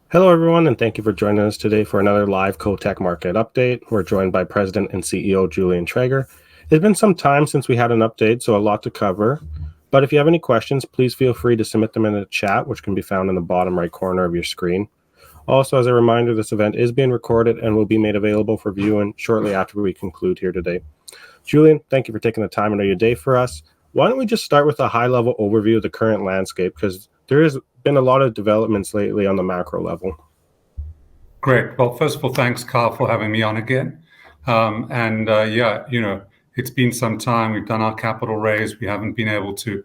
Hello, everyone, and thank you for joining us today for another live CoTec market update. We're joined by President and CEO Julian Treger. It's been some time since we had an update, so a lot to cover. But if you have any questions, please feel free to submit them in the chat, which can be found in the bottom right corner of your screen. Also, as a reminder, this event is being recorded and will be made available for viewing shortly after we conclude here today. Julian, thank you for taking the time out of your day for us. Why don't we just start with a high-level overview of the current landscape, because there has been a lot of developments lately on the macro level. Great. Well, first of all, thanks, Carl, for having me on again. It's been some time. We've done our capital raise. We haven't been able to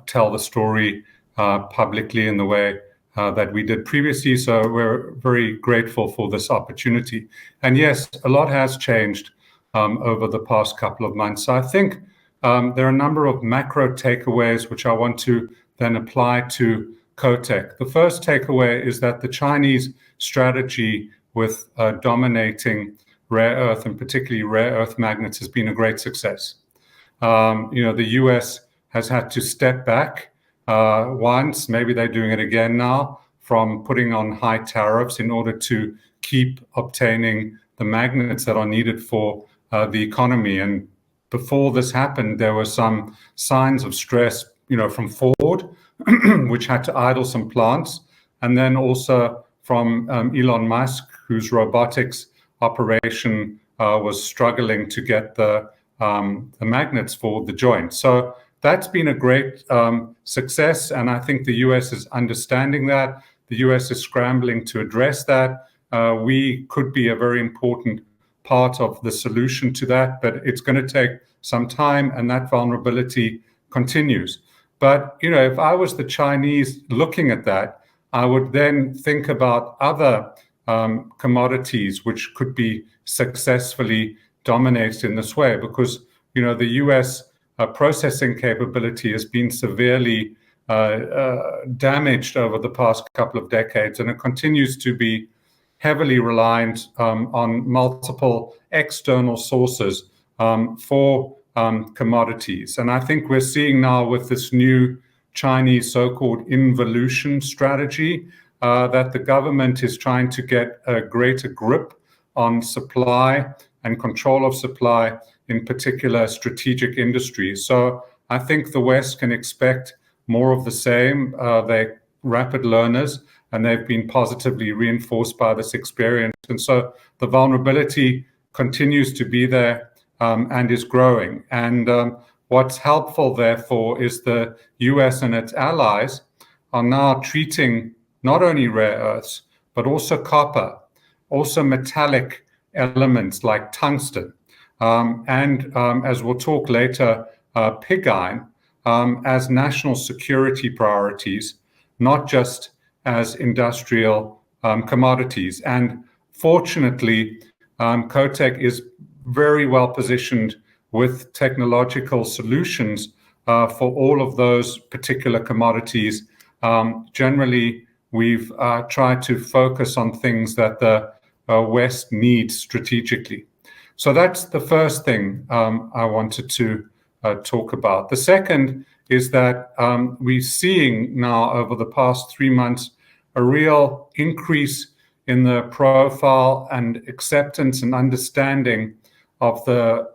tell the story publicly in the way that we did previously. So we're very grateful for this opportunity. And yes, a lot has changed over the past couple of months. So I think there are a number of macro takeaways which I want to then apply to CoTec. The first takeaway is that the Chinese strategy with dominating rare earth, and particularly rare earth magnets, has been a great success. The US has had to step back once, maybe they're doing it again now, from putting on high tariffs in order to keep obtaining the magnets that are needed for the economy. And before this happened, there were some signs of stress, from Ford, which had to idle some plants, and then also from Elon Musk, whose robotics operation was struggling to get the magnets for the joint. So that's been a great success, and I think the US is understanding that. The US is scrambling to address that. We could be a very important part of the solution to that, but it's going to take some time, and that vulnerability continues. But, if I was the Chinese looking at that, I would then think about other commodities which could be successfully dominated in this way, because, the US processing capability has been severely damaged over the past couple of decades, and it continues to be heavily reliant on multiple external sources for commodities. And I think we're seeing now with this new Chinese so-called involution strategy that the government is trying to get a greater grip on supply and control of supply, in particular strategic industries. So I think the West can expect more of the same. They're rapid learners, and they've been positively reinforced by this experience. And so the vulnerability continues to be there and is growing. And what's helpful, therefore, is the US and its allies are now treating not only rare earths, but also copper, also metallic elements like tungsten, and as we'll talk later, pig iron, as national security priorities, not just as industrial commodities. And fortunately, CoTec is very well positioned with technological solutions for all of those particular commodities. Generally, we've tried to focus on things that the West needs strategically. So that's the first thing I wanted to talk about. The second is that we're seeing now over the past 3 months a real increase in the profile and acceptance and understanding of the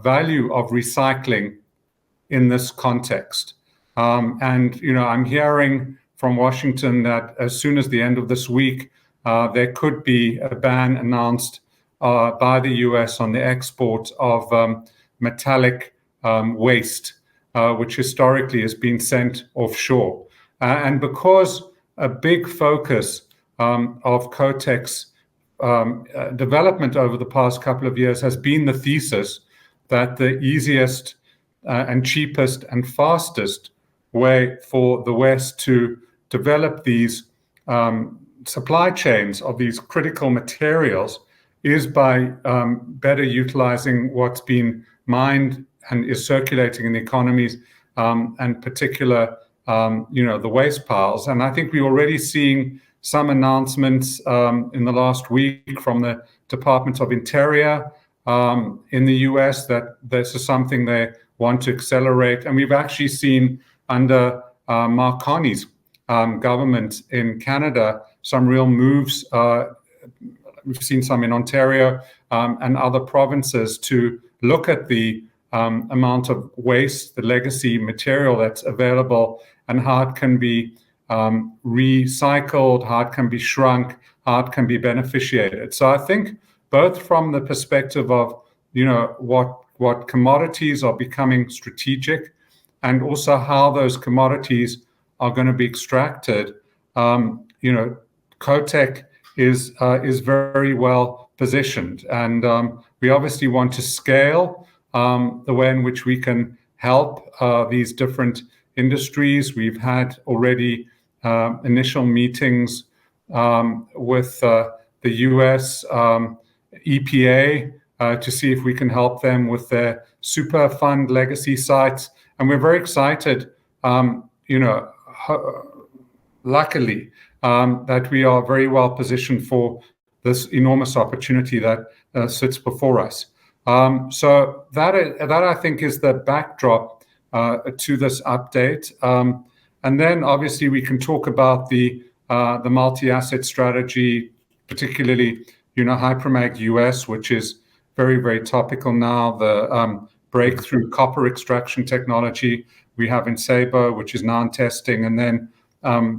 value of recycling in this context. I'm hearing from Washington that as soon as the end of this week, there could be a ban announced by the US on the export of metallic waste, which historically has been sent offshore. And because a big focus of CoTec's development over the past couple of years has been the thesis that the easiest and cheapest and fastest way for the West to develop these supply chains of these critical materials is by better utilizing what's been mined and is circulating in the economies, and particular, the waste piles. And I think we're already seeing some announcements in the last week from the Department of Interior in the US that this is something they want to accelerate. And we've actually seen under Mark Carney's government in Canada some real moves. We've seen some in Ontario and other provinces to look at the amount of waste, the legacy material that's available, and how it can be recycled, how it can be shrunk, how it can be beneficiated. So I think both from the perspective of what commodities are becoming strategic, and also how those commodities are going to be extracted, CoTec is very well positioned, and we obviously want to scale the way in which we can help these different industries. We've had already initial meetings with the US EPA to see if we can help them with their super fund legacy sites, and we're very excited. Luckily, that we are very well positioned for this enormous opportunity that sits before us. So that I think is the backdrop to this update. And then obviously we can talk about the multi-asset strategy, particularly Hypermag US, which is very, very topical now. The breakthrough copper extraction technology we have in Sabo, which is now in testing, and then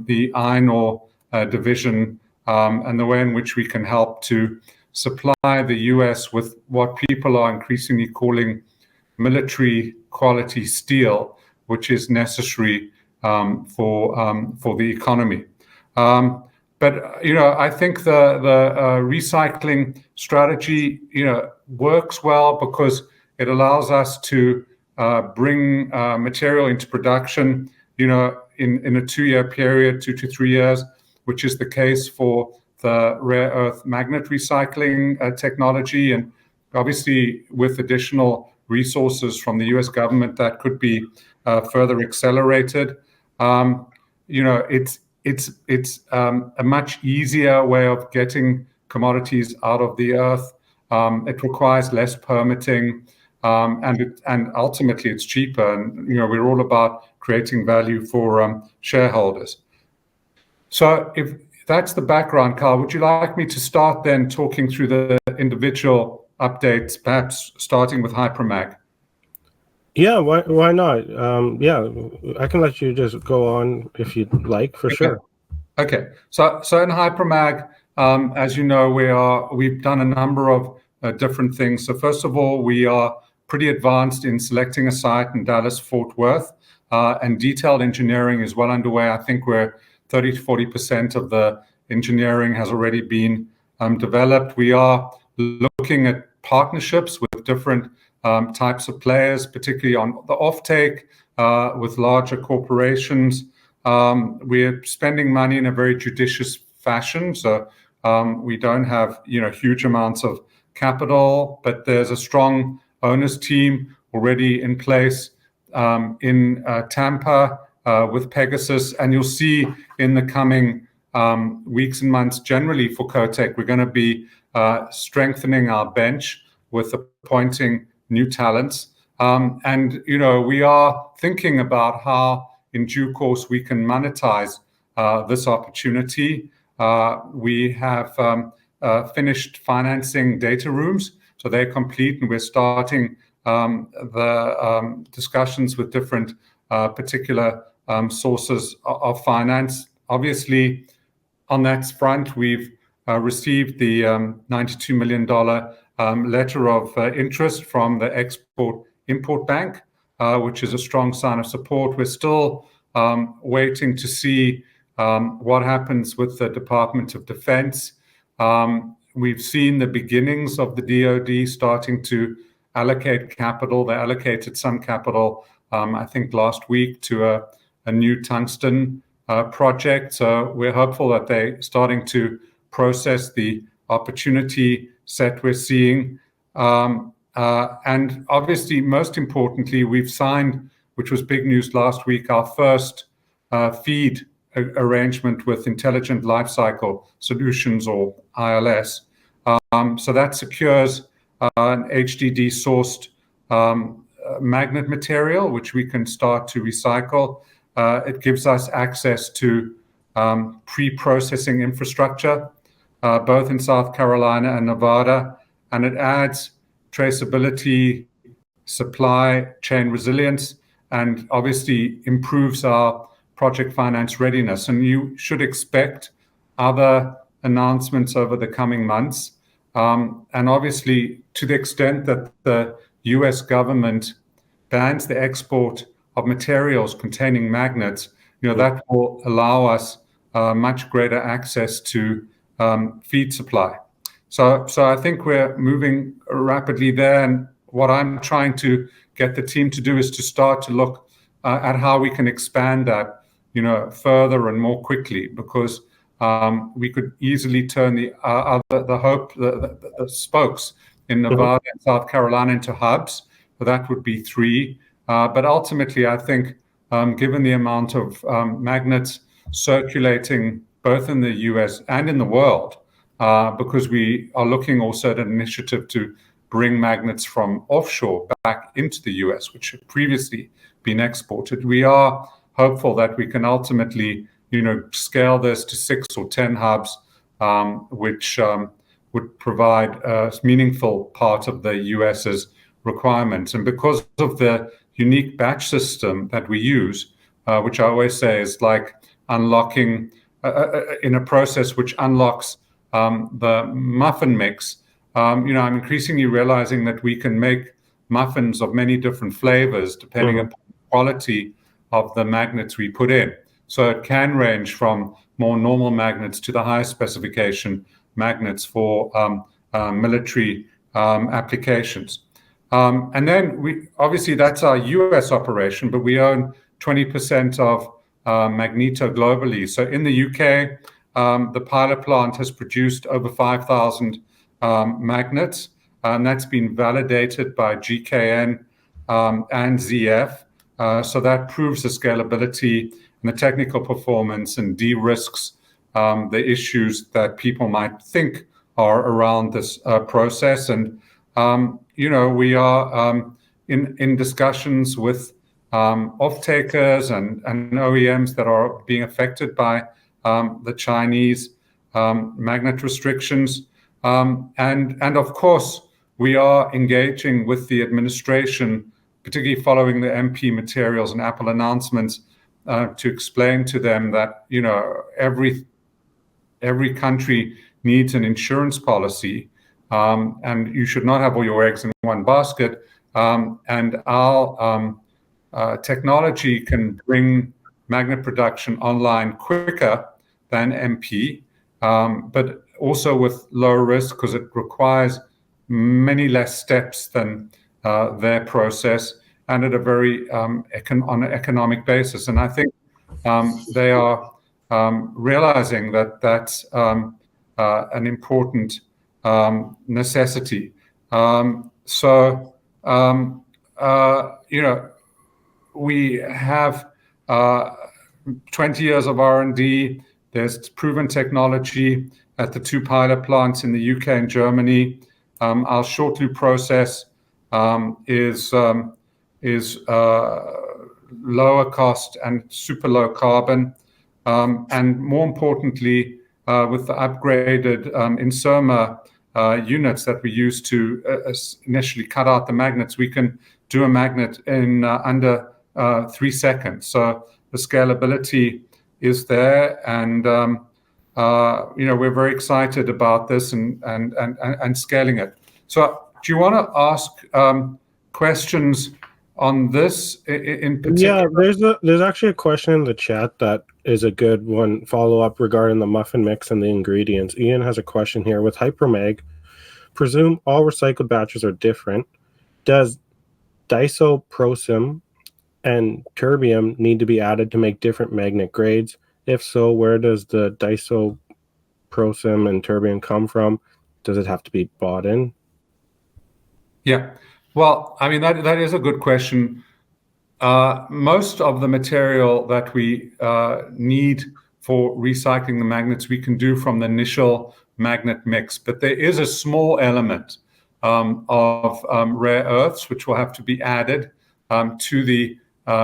the iron ore division, and the way in which we can help to supply the US with what people are increasingly calling military quality steel, which is necessary for the economy. But I think the recycling strategy works well because it allows us to bring material into production in a 2-year period, 2 to 3 years, which is the case for the rare earth magnet recycling technology. And obviously with additional resources from the US government, that could be further accelerated. It's a much easier way of getting commodities out of the earth. It requires less permitting, and ultimately it's cheaper. And we're all about creating value for shareholders. So if that's the background, Carl, would you like me to start then talking through the individual updates, perhaps starting with Hypermag? Yeah, why not? Yeah, I can let you just go on if you'd like, for sure. Okay. So in Hypermag, as you know, we've done a number of different things. So first of all, we are pretty advanced in selecting a site in Dallas-Fort Worth, and detailed engineering is well underway. I think we're 30 to 40% of the engineering has already been developed. We are looking at partnerships with different types of players, particularly on the offtake with larger corporations. We're spending money in a very judicious fashion, so we don't have huge amounts of capital, but there's a strong owners team already in place in Tampa with Pegasus, and you'll see in the coming weeks and months generally for CoTec, we're going to be strengthening our bench with appointing new talents. And we are thinking about how in due course we can monetize this opportunity. We have finished financing data rooms, so they're complete, and we're starting the discussions with different particular sources of finance. Obviously, on that front, we've received the $92 million letter of interest from the Export-Import Bank, which is a strong sign of support. We're still waiting to see what happens with the Department of Defense. We've seen the beginnings of the DoD starting to allocate capital. They allocated some capital, I think last week, to a new tungsten project. So we're hopeful that they're starting to process the opportunity set we're seeing. And obviously, most importantly, we've signed, which was big news last week, our first FEED arrangement with Intelligent Lifecycle Solutions, or ILS. So that secures an HDD-sourced magnet material, which we can start to recycle. it gives us access to pre-processing infrastructure, both in South Carolina and Nevada, and it adds traceability, supply chain resilience, and obviously improves our project finance readiness. And you should expect other announcements over the coming months. And obviously, to the extent that the US government bans the export of materials containing magnets, that will allow us much greater access to feed supply. So I think we're moving rapidly there. And what I'm trying to get the team to do is to start to look at how we can expand that, further and more quickly, because we could easily turn the spokes in Nevada and South Carolina into hubs. But that would be 3. But ultimately, I think, given the amount of magnets circulating both in the US and in the world, because we are looking also at an initiative to bring magnets from offshore back into the US, which had previously been exported, we are hopeful that we can ultimately, scale this to 6 or 10 hubs, which would provide a meaningful part of the US's requirements. And because of the unique batch system that we use, which I always say is like unlocking in a process which unlocks the muffin mix, I'm increasingly realizing that we can make muffins of many different flavors depending upon the quality of the magnets we put in. So it can range from more normal magnets to the highest specification magnets for military applications. And then obviously that's our US operation, but we own 20% of Magneto globally. So in the UK, the pilot plant has produced over 5,000 magnets, and that's been validated by GKN and ZF. So that proves the scalability and the technical performance and de-risks the issues that people might think are around this process. And, we are in discussions with off-takers and OEMs that are being affected by the Chinese magnet restrictions. And of course, we are engaging with the administration, particularly following the MP materials and Apple announcements, to explain to them that, every country needs an insurance policy, and you should not have all your eggs in one basket. And our technology can bring magnet production online quicker than MP, but also with lower risk because it requires many less steps than their process, and at a very on an economic basis. And I think they are realizing that that's an important necessity. We have 20 years of R&D. There's proven technology at the 2 pilot plants in the UK and Germany. Our short loop process is lower cost and super low carbon. And more importantly, with the upgraded Inserma units that we use to initially cut out the magnets, we can do a magnet in under 3 seconds. So the scalability is there, and we're very excited about this and scaling it. So do you want to ask questions on this in particular? Yeah, there's actually a question in the chat that is a good one, follow-up regarding the muffin mix and the ingredients. Ian has a question here. With Hypermag, presume all recycled batches are different. Does disoprosum and terbium need to be added to make different magnet grades? If so, where does the disoprosum and terbium come from? Does it have to be bought in? Yeah, well, I mean, that is a good question. Most of the material that we need for recycling the magnets we can do from the initial magnet mix, but there is a small element of rare earths which will have to be added to the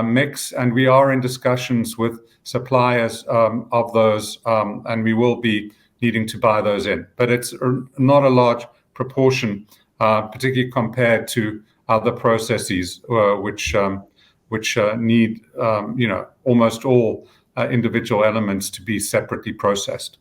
mix, and we are in discussions with suppliers of those, and we will be needing to buy those in. But it's not a large proportion, particularly compared to other processes, which need almost all individual elements to be separately processed.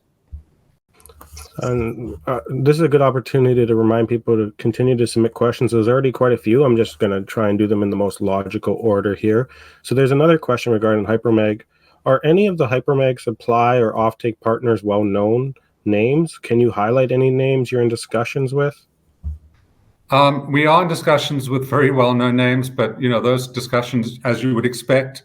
And this is a good opportunity to remind people to continue to submit questions. There's already quite a few. I'm just going to try and do them in the most logical order here. So there's another question regarding Hypermag. Are any of the Hypermag supply or offtake partners well-known names? Can you highlight any names you're in discussions with? We are in discussions with very well-known names, but those discussions, as you would expect,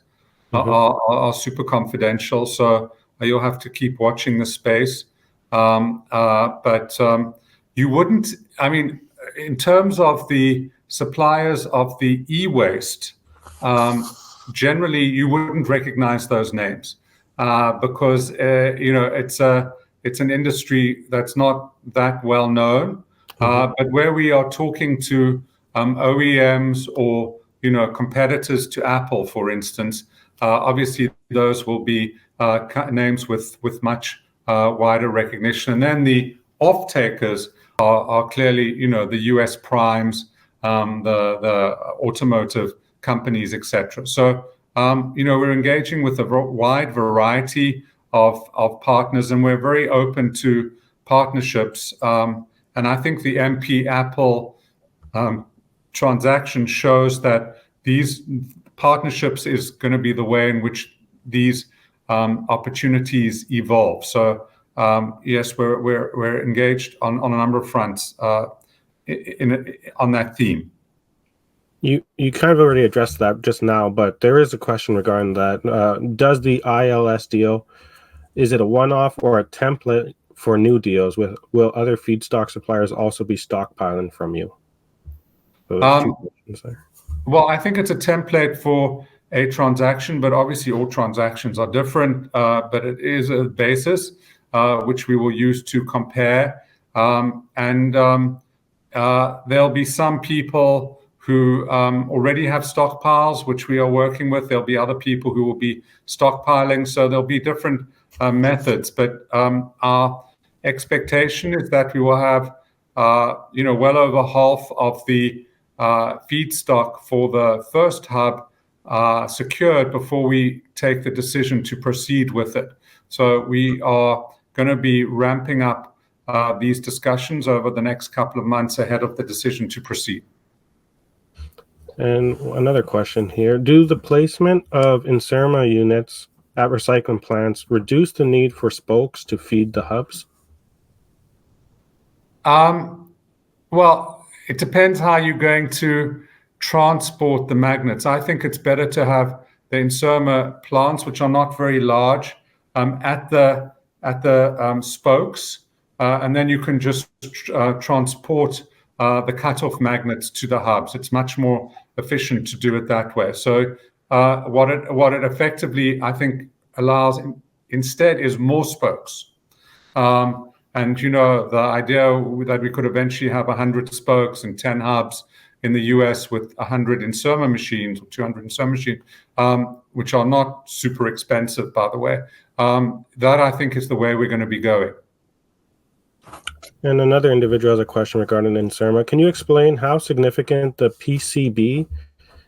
are super confidential. So you'll have to keep watching the space. But you wouldn't, in terms of the suppliers of the e-waste, generally you wouldn't recognize those names because it's an industry that's not that well known. But where we are talking to OEMs or competitors to Apple, for instance, obviously those will be names with much wider recognition. And then the off-takers are clearly, the US primes, the automotive companies, etc. So, we're engaging with a wide variety of partners, and we're very open to partnerships. And I think the MP Apple transaction shows that these partnerships is going to be the way in which these opportunities evolve. So yes, we're engaged on a number of fronts on that theme. You kind of already addressed that just now, but there is a question regarding that. Does the ILS deal, is it a one-off or a template for new deals? Will other feedstock suppliers also be stockpiling from you? So there's two questions there. Well, I think it's a template for a transaction, but obviously all transactions are different. But it is a basis which we will use to compare. And there'll be some people who already have stockpiles, which we are working with. There'll be other people who will be stockpiling. So there'll be different methods. But our expectation is that we will have, well over half of the feedstock for the first hub secured before we take the decision to proceed with it. So we are going to be ramping up these discussions over the next couple of months ahead of the decision to proceed. And another question here. Do the placement of Inserma units at recycling plants reduce the need for spokes to feed the hubs? Well, it depends how you're going to transport the magnets. I think it's better to have the Inserma plants, which are not very large, at the spokes, and then you can just transport the cutoff magnets to the hubs. It's much more efficient to do it that way. So what it effectively, I think, allows instead is more spokes. And the idea that we could eventually have 100 spokes and 10 hubs in the US with 100 Inserma machines or 200 Inserma machines, which are not super expensive, by the way, that I think is the way we're going to be going. And another individual has a question regarding Inserma. Can you explain how significant the PCB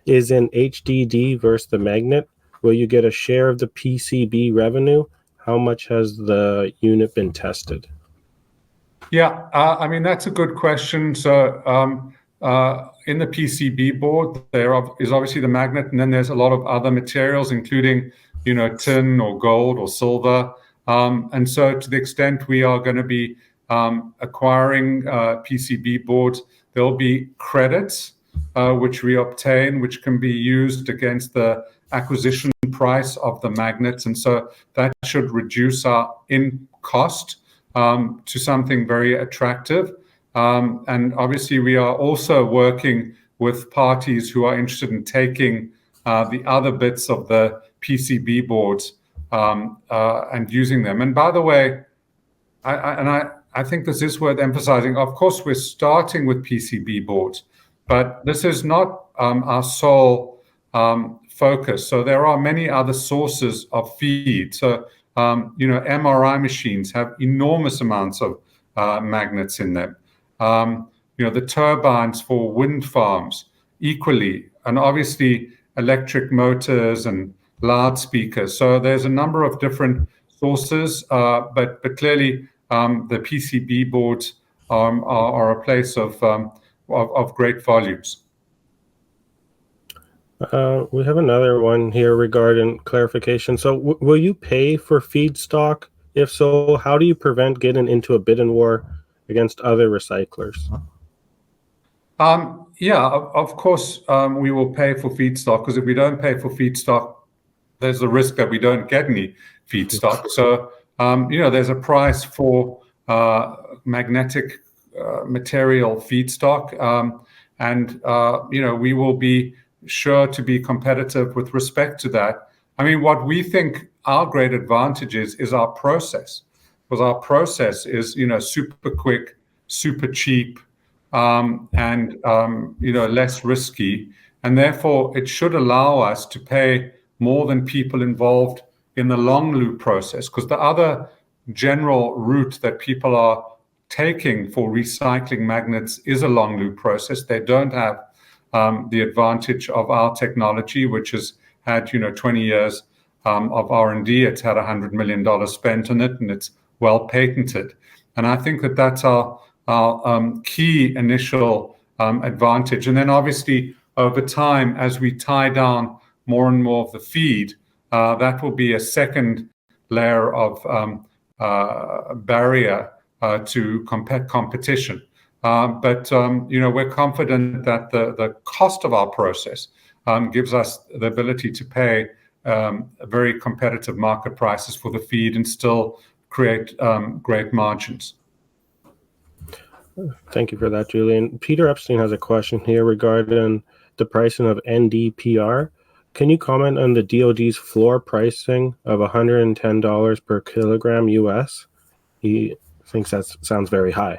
is in HDD versus the magnet? Will you get a share of the PCB revenue? How much has the unit been tested? Yeah, that's a good question. So in the PCB board, there is obviously the magnet, and then there's a lot of other materials, including, tin or gold or silver. And so to the extent we are going to be acquiring PCB boards, there'll be credits which we obtain, which can be used against the acquisition price of the magnets. And so that should reduce our in cost to something very attractive. And obviously we are also working with parties who are interested in taking the other bits of the PCB boards and using them. And by the way, I think this is worth emphasizing. Of course, we're starting with PCB boards, but this is not our sole focus. So there are many other sources of feed. So, MRI machines have enormous amounts of magnets in them. The turbines for wind farms equally, and obviously electric motors and loudspeakers. So there's a number of different sources, but clearly the PCB boards are a place of great volumes. We have another one here regarding clarification. So will you pay for feedstock? If so, how do you prevent getting into a bidding war against other recyclers? Yeah, of course, we will pay for feedstock, because if we don't pay for feedstock, there's a risk that we don't get any feedstock. So, there's a price for magnetic material feedstock, and we will be sure to be competitive with respect to that. I mean, what we think our great advantage is our process, because our process is super quick, super cheap, and less risky, and therefore it should allow us to pay more than people involved in the long loop process, because the other general route that people are taking for recycling magnets is a long loop process. They don't have the advantage of our technology, which has had 20 years of R&D. It's had $100 million spent on it, and it's well patented. And I think that that's our key initial advantage. And then obviously over time, as we tie down more and more of the feed, that will be a second layer of barrier to competition. But we're confident that the cost of our process gives us the ability to pay very competitive market prices for the feed and still create great margins. Thank you for that, Julian. Peter Epstein has a question here regarding the pricing of NdPr. Can you comment on the DoD's floor pricing of $110 per kilogram US? He thinks that sounds very high.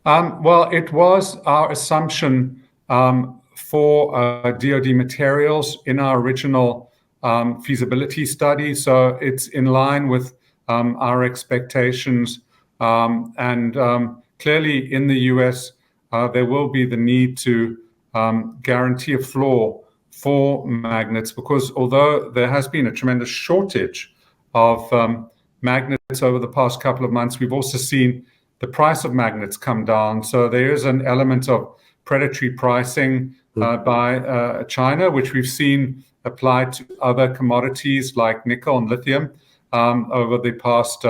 Well, it was our assumption for DoD materials in our original feasibility study. So it's in line with our expectations. And clearly in the US, there will be the need to guarantee a floor for magnets, because although there has been a tremendous shortage of magnets over the past couple of months, we've also seen the price of magnets come down. So there is an element of predatory pricing by China, which we've seen applied to other commodities like nickel and lithium over the past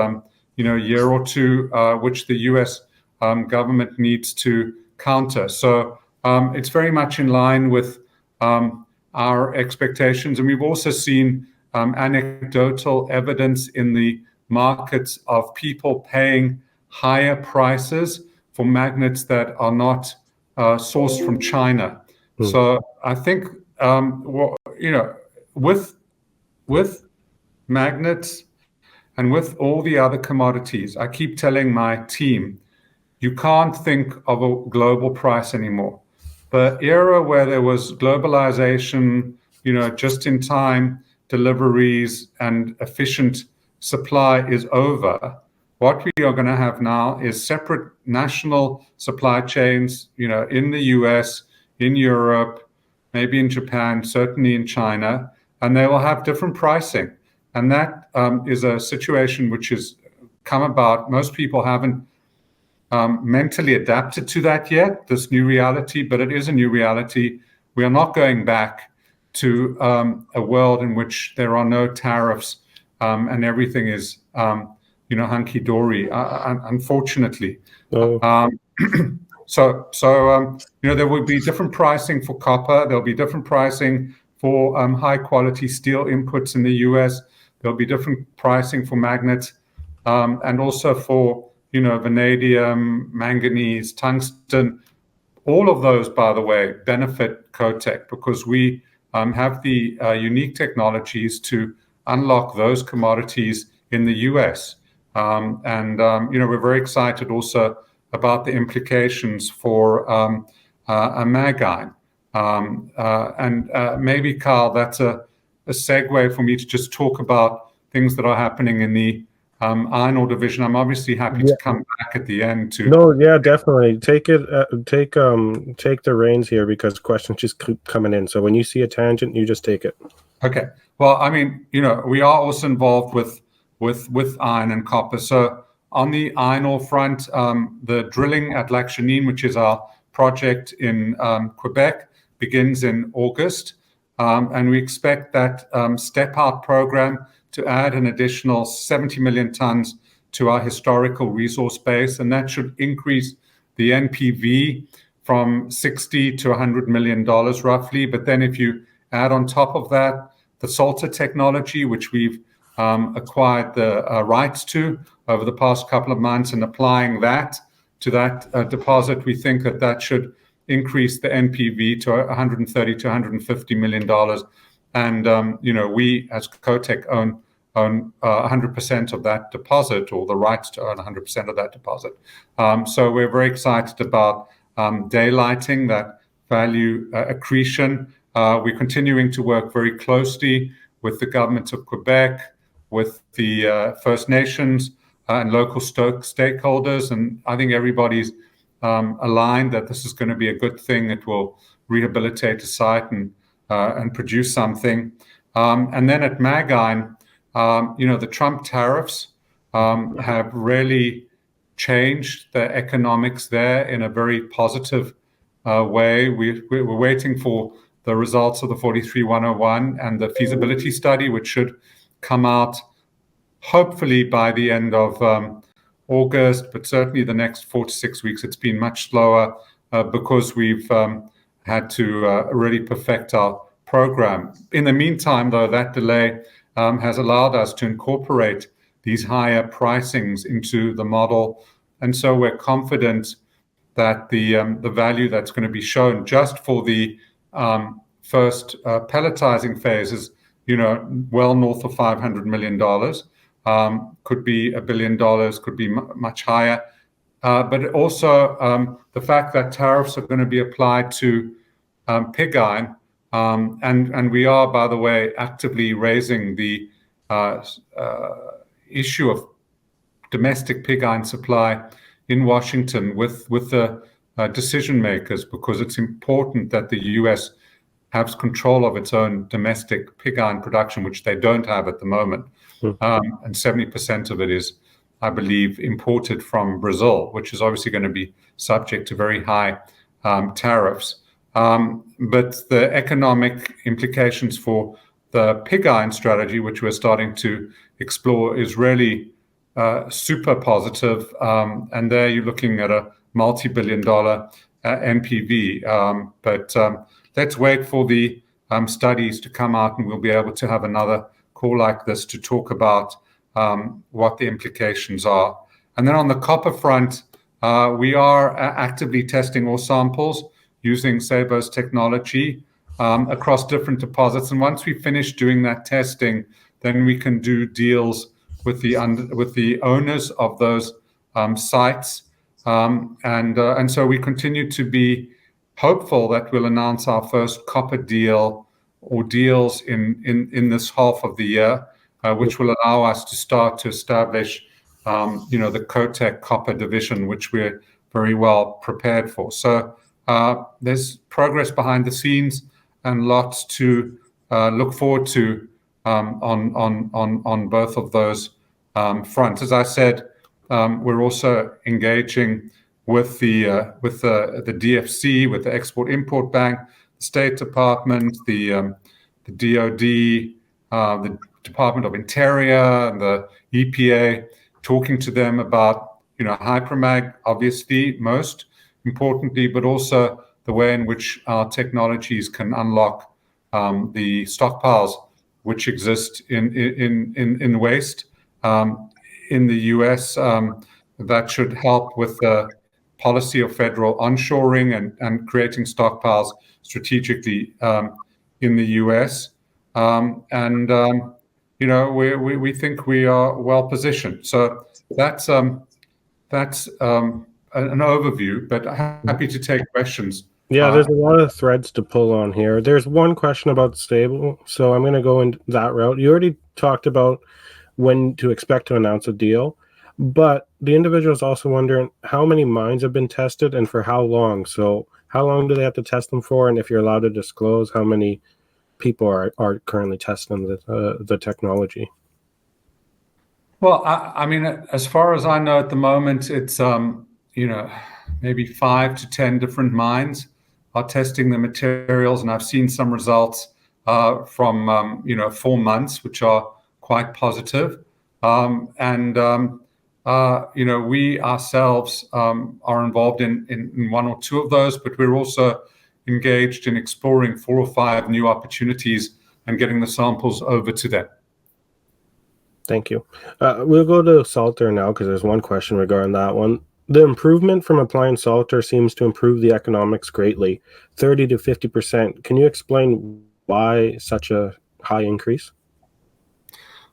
year or two, which the US government needs to counter. So it's very much in line with our expectations. And we've also seen anecdotal evidence in the markets of people paying higher prices for magnets that are not sourced from China. So I think with magnets and with all the other commodities, I keep telling my team, you can't think of a global price anymore. The era where there was globalization, just in time deliveries and efficient supply is over. What we are going to have now is separate national supply chains, in the US, in Europe, maybe in Japan, certainly in China, and they will have different pricing. And that is a situation which has come about. Most people haven't mentally adapted to that yet, this new reality, but it is a new reality. We are not going back to a world in which there are no tariffs and everything is hunky-dory, unfortunately. Oh. So there will be different pricing for copper. There'll be different pricing for high-quality steel inputs in the US. There'll be different pricing for magnets and also for vanadium, manganese, tungsten. All of those, by the way, benefit CoTec, because we have the unique technologies to unlock those commodities in the US. And we're very excited also about the implications for a mag iron. And maybe, Carl, that's a segue for me to just talk about things that are happening in the iron ore division. I'm obviously happy to come back at the end to. No, yeah, definitely. Take it. Take the reins here because questions just keep coming in. So when you see a tangent, you just take it. Okay. Well, I mean, we are also involved with iron and copper. So on the iron ore front, the drilling at Lac Chenin, which is our project in Quebec, begins in August. And we expect that step out program to add an additional 70 million tons to our historical resource base. And that should increase the NPV from 60 to $100 million roughly. But then if you add on top of that the salter technology, which we've acquired the rights to over the past couple of months, and applying that to that deposit, we think that should increase the NPV to 130 to 150 million dollars. And we as CoTec own 100% of that deposit, or the rights to own 100% of that deposit. So we're very excited about daylighting that value accretion. We're continuing to work very closely with the government of Quebec, with the First Nations and local stakeholders, and I think everybody's aligned that this is going to be a good thing. It will rehabilitate a site and produce something. And then at Mag Iron, the Trump tariffs have really changed the economics there in a very positive way. We're waiting for the results of the 43-101 and the feasibility study, which should come out hopefully by the end of August, but certainly the next 4 to 6 weeks. It's been much slower because we've had to really perfect our program. In the meantime, though, that delay has allowed us to incorporate these higher pricings into the model. And so we're confident that the value that's going to be shown just for the first pelletizing phase is, well north of $500 million. Could be $1 billion, could be much higher. But also the fact that tariffs are going to be applied to pig iron. And we are, by the way, actively raising the issue of domestic pig iron supply in Washington with the decision makers, because it's important that the US has control of its own domestic pig iron production, which they don't have at the moment. And 70% of it is, I believe, imported from Brazil, which is obviously going to be subject to very high tariffs. But the economic implications for the pig iron strategy, which we're starting to explore, is really super positive. And there you're looking at a multi-billion-dollar NPV. But let's wait for the studies to come out, and we'll be able to have another call like this to talk about what the implications are. And then on the copper front, we are actively testing ore samples using Sabo's technology across different deposits. And once we finish doing that testing, then we can do deals with the owners of those sites. And so we continue to be hopeful that we'll announce our first copper deal or deals in this half of the year, which will allow us to start to establish, the CoTec copper division, which we're very well prepared for. So there's progress behind the scenes and lots to look forward to on both of those fronts. As I said, we're also engaging with the DFC, with the Export-Import Bank, the State Department, the DOD, the Department of Interior, and the EPA, talking to them about, Hypermag, obviously, most importantly, but also the way in which our technologies can unlock the stockpiles which exist in waste in the US. That should help with the policy of federal onshoring and creating stockpiles strategically in the US. We think we are well positioned. So that's an overview, but happy to take questions. Yeah, there's a lot of threads to pull on here. There's one question about stable, so I'm going to go in that route. You already talked about when to expect to announce a deal, but the individual is also wondering how many mines have been tested and for how long. So, how long do they have to test them for? And if you're allowed to disclose, how many people are currently testing the technology? Well, I mean, as far as I know at the moment, it's maybe 5 to 10 different mines are testing the materials, and I've seen some results from 4 months, which are quite positive. We ourselves are involved in one or two of those, but we're also engaged in exploring 4 or 5 new opportunities and getting the samples over to them. Thank you. We'll go to Salter now because there's one question regarding that one. The improvement from applying Salter seems to improve the economics greatly, 30 to 50%. Can you explain why such a high increase?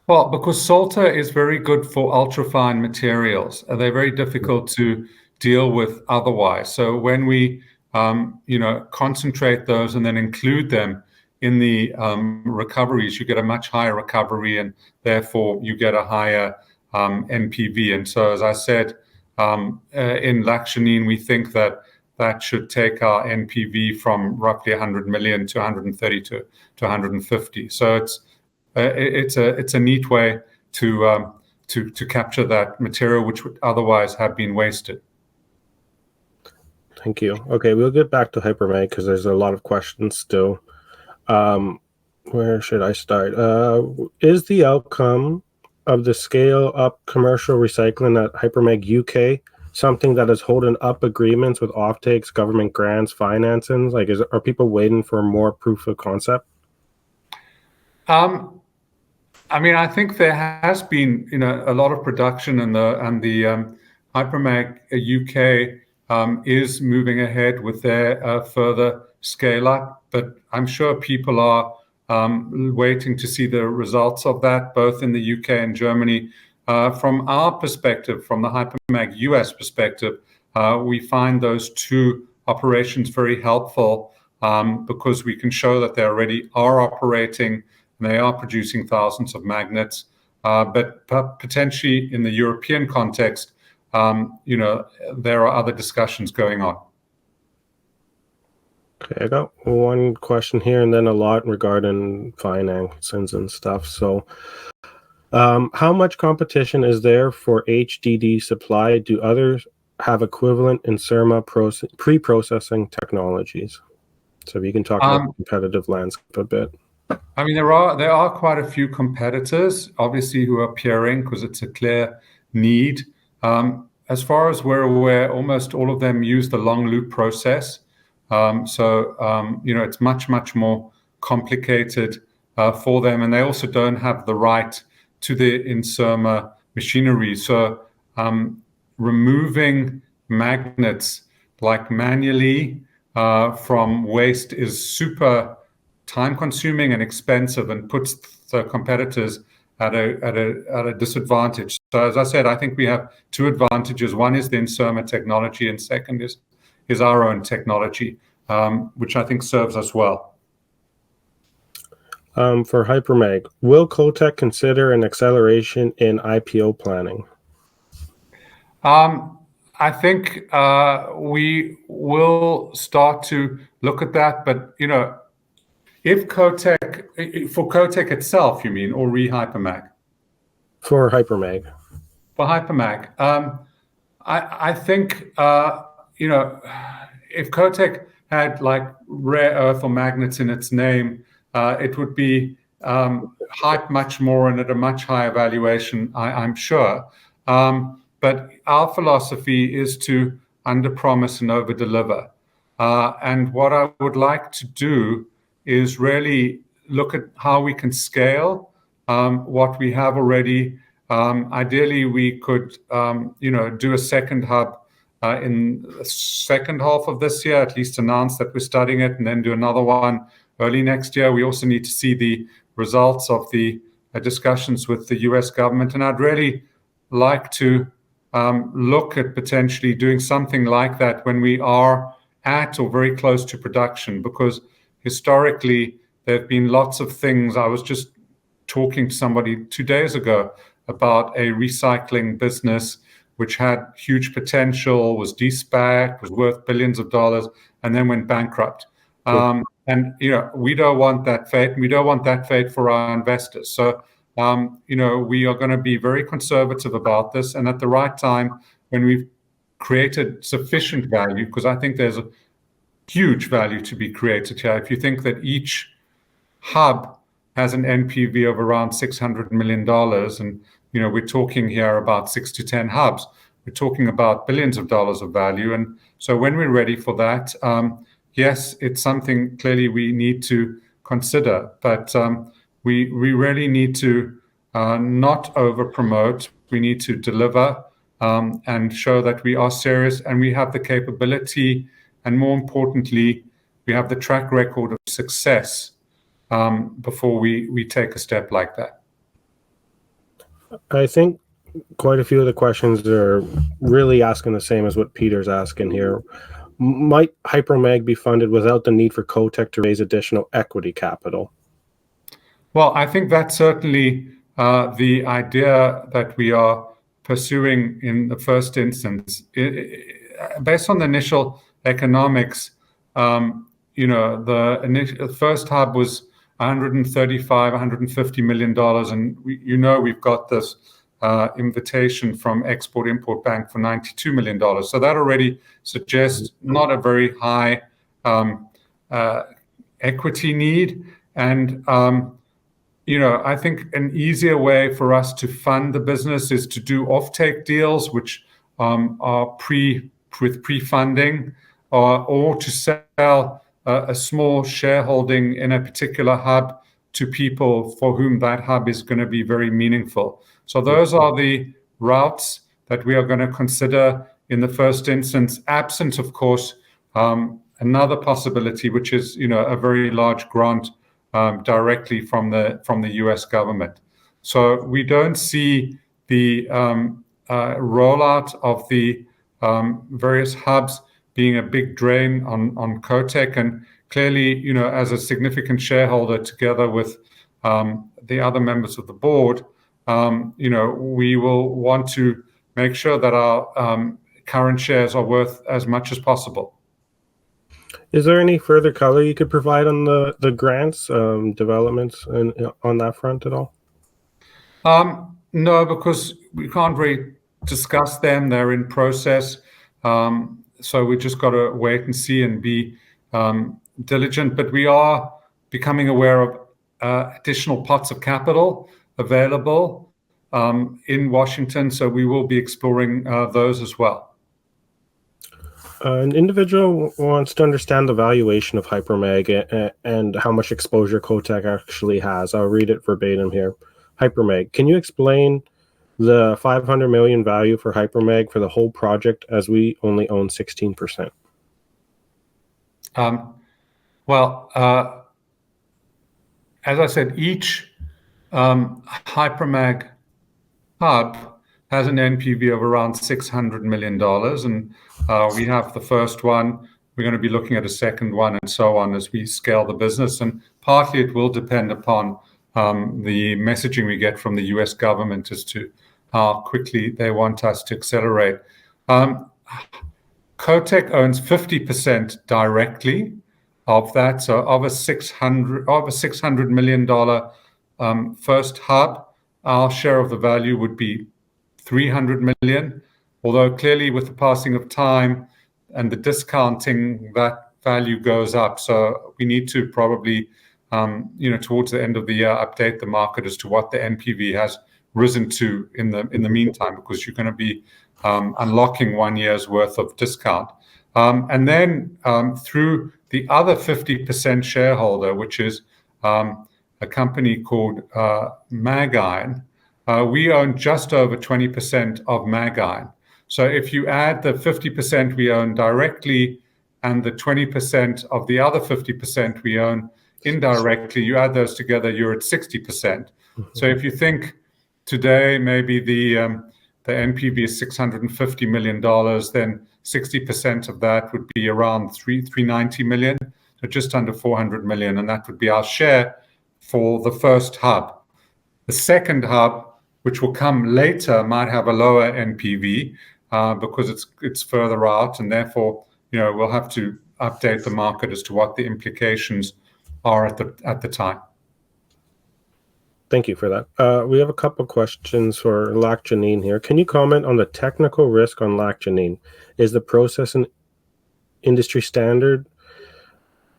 Well, because Salter is very good for ultrafine materials. They're very difficult to deal with otherwise. So when we, concentrate those and then include them in the recoveries, you get a much higher recovery, and therefore you get a higher NPV. And so, as I said, in Lakshanine, we think that should take our NPV from roughly 100 million to 130 to 150. So it's a neat way to capture that material which would otherwise have been wasted. Thank you. Okay, we'll get back to Hypermag because there's a lot of questions still. Where should I start? Is the outcome of the scale up commercial recycling at Hypermag UK something that is holding up agreements with offtakes, government grants, financings? Like, are people waiting for more proof of concept? I mean, I think there has been, a lot of production, and the Hypermag UK is moving ahead with their further scale up. But I'm sure people are waiting to see the results of that, both in the UK and Germany. From our perspective, from the Hypermag US perspective, we find those two operations very helpful because we can show that they already are operating and they are producing thousands of magnets. But potentially in the European context, there are other discussions going on. Okay, I got one question here and then a lot regarding financings and stuff. So, how much competition is there for HDD supply? Do others have equivalent Inserma pre-processing technologies? So if you can talk about the competitive landscape a bit. I mean, there are quite a few competitors, obviously, who are appearing because it's a clear need. As far as we're aware, almost all of them use the long loop process. It's much more complicated for them, and they also don't have the right to the Inserma machinery. So removing magnets like manually from waste is super time consuming and expensive and puts the competitors at a disadvantage. So as I said, I think we have two advantages. One is the Inserma technology, and second is our own technology, which I think serves us well. For Hypermag, will CoTec consider an acceleration in IPO planning? I think we will start to look at that, but if CoTec, for CoTec itself, you mean, or Hypermag? For Hypermag. For Hypermag, I think if CoTec had like rare earth or magnets in its name, it would be hyped much more and at a much higher valuation, I'm sure. But our philosophy is to underpromise and overdeliver. And what I would like to do is really look at how we can scale what we have already. Ideally, we could, do a second hub in the second half of this year, at least announce that we're studying it, and then do another one early next year. We also need to see the results of the discussions with the US government. And I'd really like to look at potentially doing something like that when we are at or very close to production, because historically there have been lots of things. I was just talking to somebody 2 days ago about a recycling business which had huge potential, was de-SPAC, was worth billions of dollars, and then went bankrupt. And we don't want that fate. We don't want that fate for our investors. So we are going to be very conservative about this, and at the right time, when we've created sufficient value, because I think there's a huge value to be created here. If you think that each hub has an NPV of around $600 million, and we're talking here about 6 to 10 hubs, we're talking about billions of dollars of value. And so when we're ready for that, yes, it's something clearly we need to consider, but we really need to not over promote. We need to deliver and show that we are serious and we have the capability, and more importantly, we have the track record of success before we take a step like that. I think quite a few of the questions are really asking the same as what Peter's asking here. Might Hypermag be funded without the need for CoTec to raise additional equity capital? Well, I think that's certainly the idea that we are pursuing in the first instance. Based on the initial economics, the first hub was $135, $150 million, and we've got this invitation from Export-Import Bank for $92 million. So that already suggests not a very high equity need. And I think an easier way for us to fund the business is to do offtake deals, which are with pre-funding, or to sell a small shareholding in a particular hub to people for whom that hub is going to be very meaningful. So those are the routes that we are going to consider in the first instance, absent, of course, another possibility, which is a very large grant directly from the U.S. government. So we don't see the rollout of the various hubs being a big drain on CoTec, and clearly, as a significant shareholder, together with the other members of the board, we will want to make sure that our current shares are worth as much as possible. Is there any further color you could provide on the grants, developments on that front at all? No, because we can't really discuss them. They're in process. So we just got to wait and see and be diligent. But we are becoming aware of additional pots of capital available in Washington. So we will be exploring those as well. An individual wants to understand the valuation of Hypermag and how much exposure CoTec actually has. I'll read it verbatim here. Hypermag, can you explain the $500 million value for Hypermag for the whole project, as we only own 16%? As I said, each Hypermag hub has an NPV of around $600 million, and we have the first one. We're going to be looking at a second one, and so on as we scale the business. And partly it will depend upon the messaging we get from the U.S. government as to how quickly they want us to accelerate. CoTec owns 50% directly of that. So of a $600 million first hub, our share of the value would be $300 million. Although clearly with the passing of time and the discounting, that value goes up. So we need to probably, towards the end of the year, update the market as to what the NPV has risen to in the meantime, because you're going to be unlocking 1 year's worth of discount. And then through the other 50% shareholder, which is a company called Mag, we own just over 20% of Mag. So if you add the 50% we own directly and the 20% of the other 50% we own indirectly, you add those together, you're at 60%. Mm-hmm. So if you think today maybe the NPV is $650 million, then 60% of that would be around 390 million, so just under 400 million, and that would be our share for the first hub. The second hub, which will come later, might have a lower NPV because it's further out, and therefore, we'll have to update the market as to what the implications are at the time. Thank you for that. We have a couple questions for lactanine here. Can you comment on the technical risk on lactanine? Is the process an industry standard?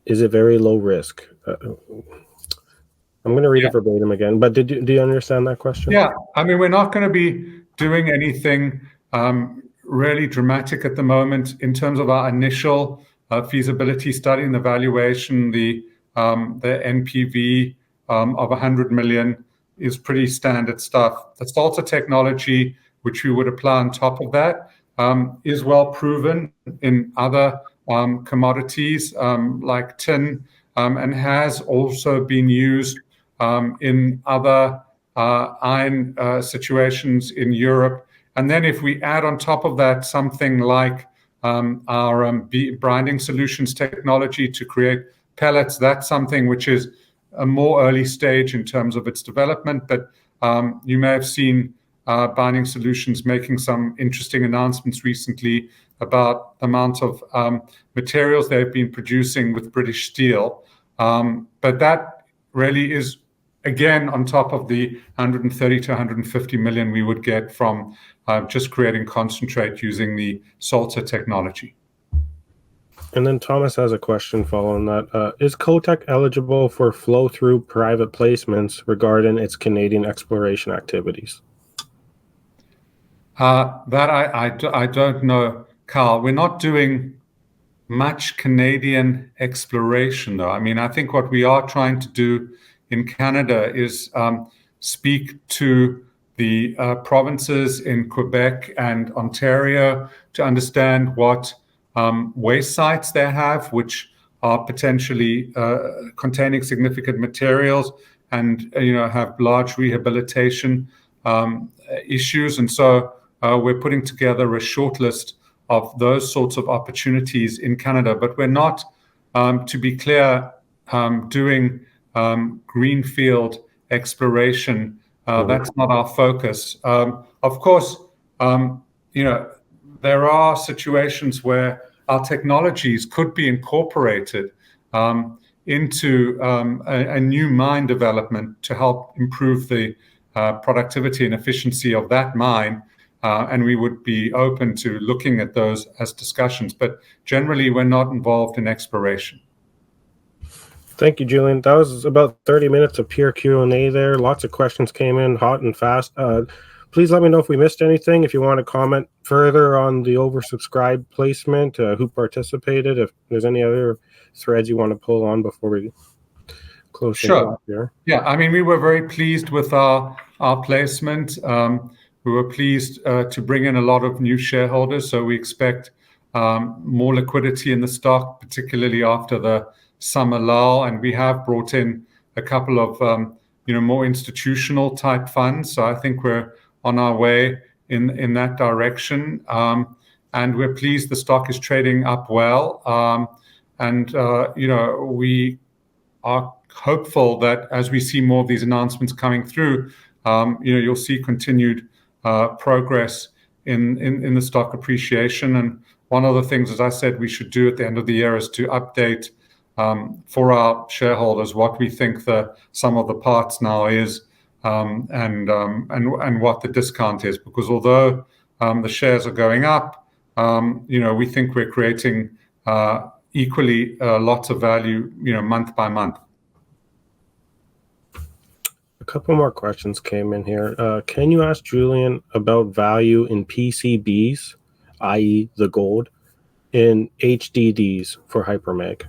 Is it very low risk? I'm going to read it verbatim again, but do you understand that question? Yeah, I mean, we're not going to be doing anything really dramatic at the moment in terms of our initial feasibility study and the valuation. The NPV of 100 million is pretty standard stuff. The salter technology, which we would apply on top of that, is well proven in other commodities like tin, and has also been used in other iron situations in Europe. And then if we add on top of that something like our branding solutions technology to create pellets, that's something which is a more early stage in terms of its development. But you may have seen Binding Solutions making some interesting announcements recently about the amount of materials they've been producing with British Steel. But that really is, again, on top of the 130 to 150 million we would get from just creating concentrate using the salter technology. And then Thomas has a question following that. Is CoTec eligible for flow-through private placements regarding its Canadian exploration activities? That I don't know, Carl. We're not doing much Canadian exploration, though. I mean, I think what we are trying to do in Canada is speak to the provinces in Quebec and Ontario to understand what waste sites they have, which are potentially containing significant materials and have large rehabilitation issues. And so we're putting together a short list of those sorts of opportunities in Canada. But we're not, to be clear, doing greenfield exploration. That's not our focus. Of course, there are situations where our technologies could be incorporated into a new mine development to help improve the productivity and efficiency of that mine. And we would be open to looking at those as discussions. But generally, we're not involved in exploration. Thank you, Julian. That was about 30 minutes of pure Q&A there. Lots of questions came in hot and fast. Please let me know if we missed anything. If you want to comment further on the oversubscribed placement, who participated, if there's any other threads you want to pull on before we close things off here. Yeah, I mean, we were very pleased with our placement. We were pleased to bring in a lot of new shareholders. So we expect more liquidity in the stock, particularly after the summer lull. And we have brought in a couple of more institutional type funds. So I think we're on our way in that direction. And we're pleased the stock is trading up well. We are hopeful that as we see more of these announcements coming through, you'll see continued progress in the stock appreciation. And one of the things, as I said, we should do at the end of the year is to update for our shareholders what we think the sum of the parts now is, and what the discount is. Because although the shares are going up, we think we're creating equally lots of value, month by month. A couple more questions came in here. Can you ask Julian about value in PCBs, i.e. the gold, in HDDs for Hypermag?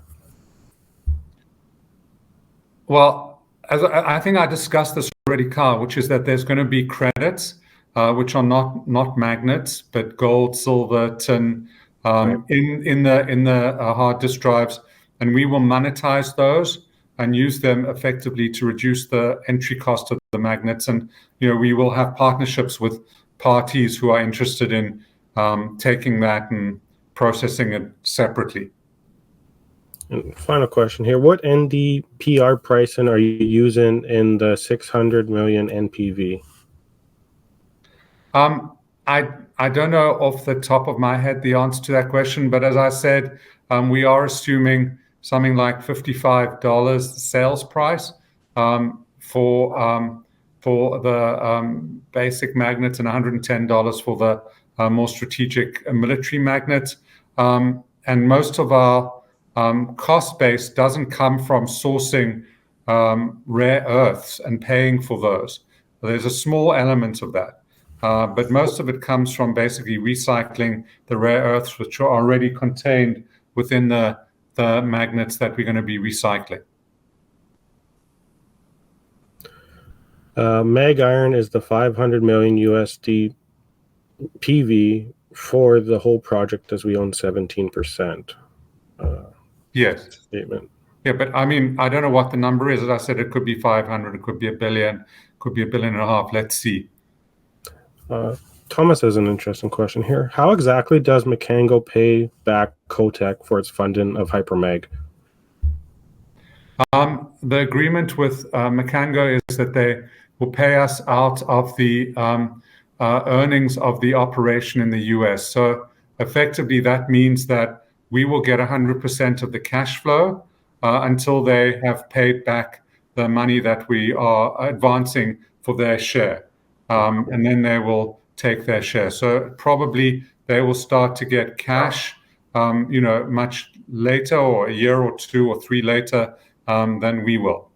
Well, as I think I discussed this already, Carl, which is that there's going to be credits, which are not magnets, but gold, silver, tin, in the hard disk drives, and we will monetize those and use them effectively to reduce the entry cost of the magnets. And we will have partnerships with parties who are interested in taking that and processing it separately. And final question here. What NdPr pricing are you using in the 600 million NPV? I don't know off the top of my head the answer to that question, but as I said, we are assuming something like $55 sales price for the basic magnets and $110 for the more strategic military magnets. And most of our cost base doesn't come from sourcing rare earths and paying for those. There's a small element of that. But most of it comes from basically recycling the rare earths which are already contained within the magnets that we're going to be recycling. Mag Iron is the 500 million USD PV for the whole project, as we own 17%. Yes. Statement. Yeah, but I mean, I don't know what the number is. As I said, it could be 500, it could be $1 billion, it could be $1.5 billion. Let's see. Thomas has an interesting question here. How exactly does Macango pay back CoTec for its funding of Hypermag? The agreement with Macango is that they will pay us out of the earnings of the operation in the US. So effectively, that means that we will get 100% of the cash flow until they have paid back the money that we are advancing for their share. And then they will take their share. So probably they will start to get cash, much later, or a year or 2 or 3 later than we will.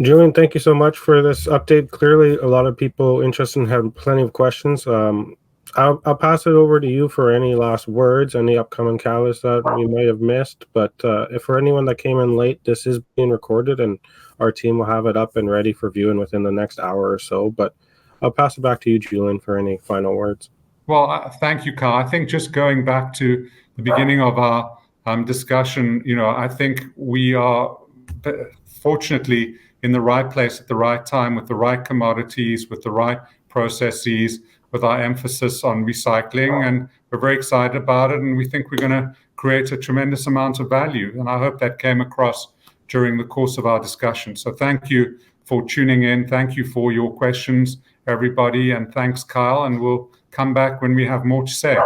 Julian, thank you so much for this update. Clearly, a lot of people interested and have plenty of questions. I'll pass it over to you for any last words, any upcoming catalysts that we might have missed. But if for anyone that came in late, this is being recorded, and our team will have it up and ready for viewing within the next hour or so. But I'll pass it back to you, Julian, for any final words. Well, thank you, Carl. I think just going back to the beginning of our discussion, I think we are fortunately in the right place at the right time with the right commodities, with the right processes, with our emphasis on recycling. And we're very excited about it. And we think we're going to create a tremendous amount of value. And I hope that came across during the course of our discussion. So thank you for tuning in. Thank you for your questions, everybody. And thanks, Kyle. And we'll come back when we have more to say.